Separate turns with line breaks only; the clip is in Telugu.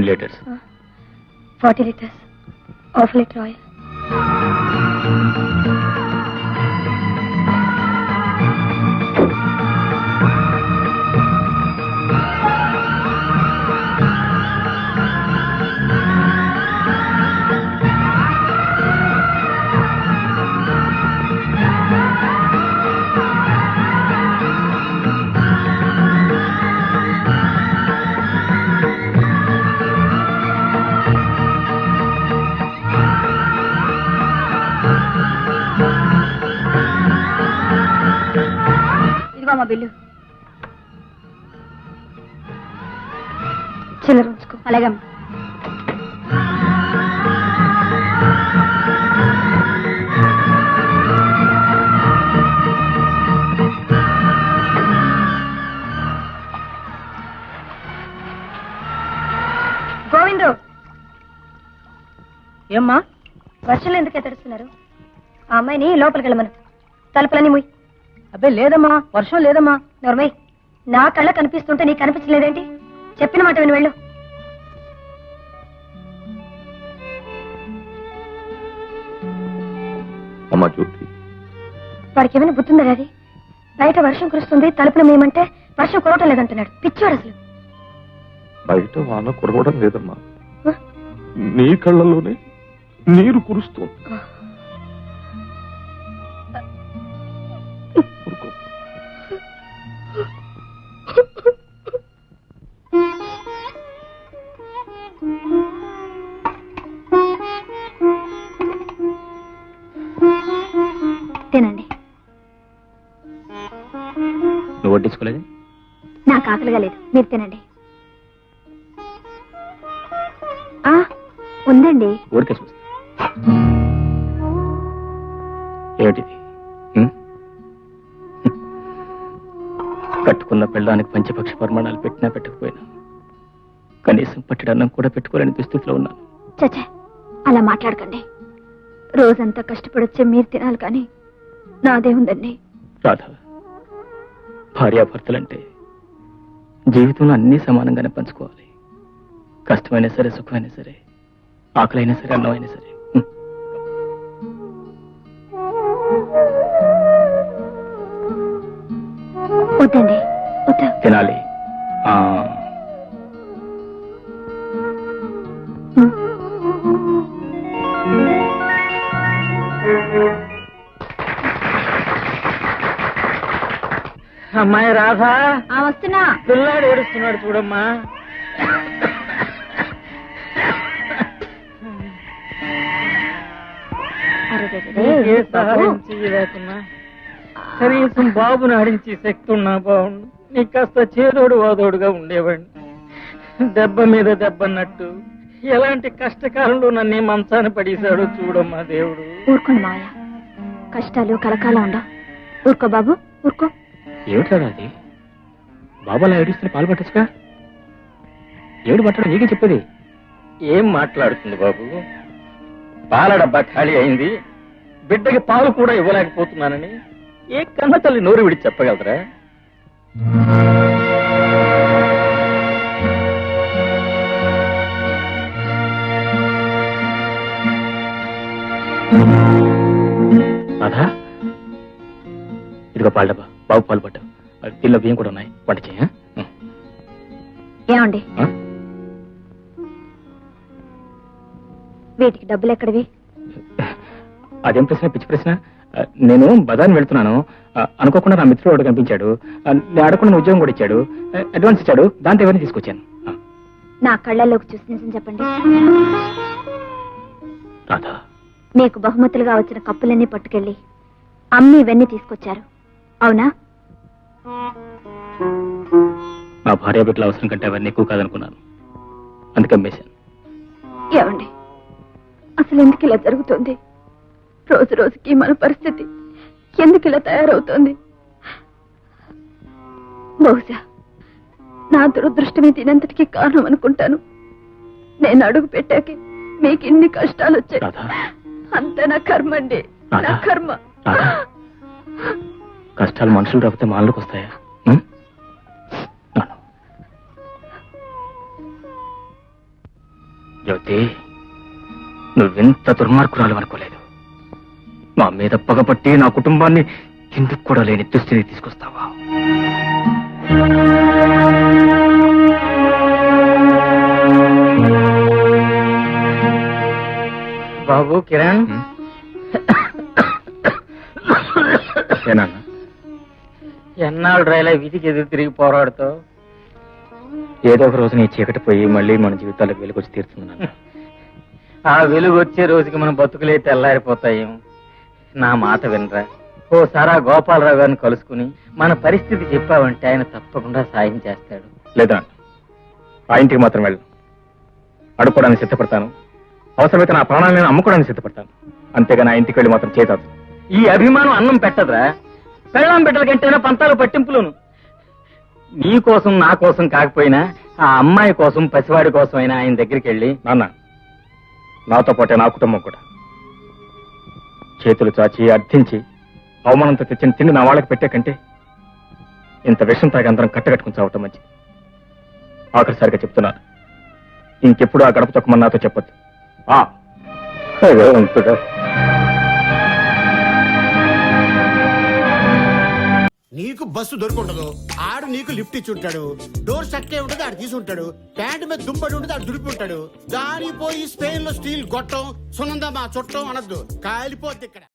ఎన్ని litres?
40 litres, half litre oil. Bill చిల్లర ఉంచుకో. అలాగే గోవిందు.
ఏమ్మా
వర్షంలో ఎందుకు ఎత్తడుస్తున్నారు? ఆ అమ్మాయిని లోపలికి వెళ్ళమను. తలుపులన్నీ మూయి.
అబ్బే లేదమ్మా, వర్షం లేదమ్మా.
నోర్మై, నా కళ్ళ కనిపిస్తుంటే నీకు కనిపించలేదేంటి? చెప్పిన మాట విని వెళ్ళు. వాడికి ఏమైనా బుద్ధుందా? అది బయట వర్షం కురుస్తుంది, తలుపులు మేమంటే వర్షం కురవటం లేదంటున్నాడు. పిచ్చోడు అసలు.
బయట వాన కురవడం లేదమ్మా, నీ కళ్ళలోనే నీరు కురుస్తుంది.
తినండి.
నువ్వు వడ్డించుకోలేదు?
నాకు ఆకలిగా లేదు, మీరు తినండి. ఉందండి.
ఊరికే చూస్తా. ఏమిటిది? కట్టుకున్న పెళ్ళానికి పంచపక్ష పరిమాణాలు పెట్టినా పెట్టకపోయినా కనీసం పట్టడన్నం కూడా పెట్టుకోలేని దుస్థితిలో ఉన్నాను.
చచ్చా, అలా మాట్లాడకండి. రోజంతా కష్టపడొచ్చే మీరు తినాలి, కానీ నాదే ఉందండి.
రాధా, భార్యాభర్తలంటే జీవితంలో అన్నీ సమానంగానే పంచుకోవాలి. కష్టమైనా సరే, సుఖమైనా సరే, ఆకలైనా సరే, అన్నమైనా సరే.
వద్దండి, వద్దు.
తినాలి.
అమ్మాయి రాధా,
వస్తున్నా.
పిల్లాడు ఏడుస్తున్నాడు చూడమ్మా. ఏ సహాయం చేయలేకున్నా కనీసం బాబుని ఆడించి శక్తి ఉన్నా బాగుండు. నీకు కాస్త చేదోడు వాదోడుగా ఉండేవాడిని. దెబ్బ మీద దెబ్బన్నట్టు ఎలాంటి కష్టకాలంలో నన్ను మంచాన పడేశాడు చూడమ్మా దేవుడు.
ఊరుకోండి మావయ్య, కష్టాలు కలకాలం ఉండవు. ఊరుకో బాబు, ఊరుకో.
ఏమిట్రా అది? బాబు అలా ఏడుస్తున్న పాలు పట్టచ్చుగా. ఏడు పట్టడం నీకే చెప్పేది.
ఏం మాట్లాడుతుంది బాబు? పాల డబ్బా ఖాళీ అయింది, బిడ్డకి పాలు కూడా ఇవ్వలేకపోతున్నానని ఏ కన్న తల్లి నోరు విడి చెప్పగలరా?
రాధా, ఇదిగో పాల డబ్బా, బాబు పాలు పట్టావు. దీనిలో బియ్యం కూడా ఉన్నాయి, వంట చేయ.
ఏమండి, వీటికి డబ్బులు ఎక్కడివి?
అదేం ప్రశ్న, పిచ్చి ప్రశ్న. నేను బజార్ని వెళ్తున్నాను, అనుకోకుండా నా మిత్రుడు ఒకటి కనిపించాడు. నేను అడగకుండా ఉద్యోగం కూడా ఇచ్చాడు, అడ్వాన్స్ ఇచ్చాడు. దాంతో ఎవరిని తీసుకొచ్చాను.
నా కళ్ళల్లోకి చూసి నిజం చెప్పండి.
రాధా,
మీకు బహుమతులుగా వచ్చిన కప్పులన్నీ పట్టుకెళ్ళి అమ్మి ఇవన్నీ తీసుకొచ్చారు, అవునా?
నా భార్య బిడ్డల అవసరం కంటే అవన్నీ ఎక్కువ కాదనుకున్నాను, అందుకే అమ్మేశాను.
ఏమండి, అసలు ఎందుకు ఇలా జరుగుతుంది? రోజు రోజుకి మన పరిస్థితి ఎందుకు ఇలా తయారవుతోంది? బహుశా నా దురదృష్టమే దీనంతటికీ కారణం అనుకుంటాను. నేను అడుగు పెట్టాకి మీకు ఇన్ని కష్టాలు వచ్చాయి. అంతే నా కర్మ అండి, నా కర్మ.
కష్టాలు మనుషులు రాకపోతే మాలకు వస్తాయా? యువతి, నువ్వెంత దుర్మార్గురాలు అనుకోలేదు. నా మీద పగపట్టి నా కుటుంబాన్ని ఎందుకు కూడా లేని దుస్థితి తీసుకొస్తావా?
బాబు కిరణ్,
ఏనాన్న?
ఎన్నాళ్ళు రైలా వీధికి ఎదురు తిరిగి పోరాడుతావు?
ఏదో ఒక రోజు నీ చీకటి పోయి మళ్ళీ మన జీవితాలకు వెలుగొచ్చి తీరుతుంది నాన్న.
ఆ వెలుగు వచ్చే రోజుకి మన బతుకులే తెల్లారిపోతాయేమో. నా మాట వినరా, ఓసారి ఆ గోపాలరావు గారిని కలుసుకుని మన పరిస్థితి చెప్పావంటే ఆయన తప్పకుండా సాయం చేస్తాడు.
లేదా ఆ ఇంటికి మాత్రం వెళ్ళు. అడుక్కోవడానికి సిద్ధపడతాను. అవసరమైతే నా ప్రాణాలను నేను అమ్ముకోవడానికి సిద్ధపడతాను. అంతేగా నా ఇంటికి వెళ్ళి మాత్రం చేతాను.
ఈ అభిమానం అన్నం పెట్టదురా, పెళ్ళాం బిడ్డల కంటేనా పంతాలు పట్టింపులోను. నీ కోసం నా కోసం కాకపోయినా ఆ అమ్మాయి కోసం పసివాడి కోసం అయినా ఆయన దగ్గరికి వెళ్ళి,
నాన్న, నాతో పాటే నా కుటుంబం కూడా చేతులు చాచి అర్థించి అవమానంతో తెచ్చిన తిండి నా వాళ్ళకి పెట్టే కంటే ఇంత విషం తాగి అందరం కట్టగట్టుకుని చావటం మంచిది. ఆఖరిసారిగా చెప్తున్నాను, ఇంకెప్పుడు ఆ గడప తొక్కమని నాతో చెప్పొద్దు.
నీకు బస్సు దొరుకుంటదు, ఆడు నీకు లిఫ్ట్ ఇచ్చి ఉంటాడు. డోర్ చక్కే ఉంటుంది, ఆడు తీసుంటాడు. ప్యాంట్ మీద దుంపడి ఉంటుంది, ఆడు దుడిపి ఉంటాడు. దాని పోయి స్పెయిన్ లో స్టీల్ గొట్టం సునందా మా చుట్టం అనద్దు, కాలిపోద్ది ఇక్కడ.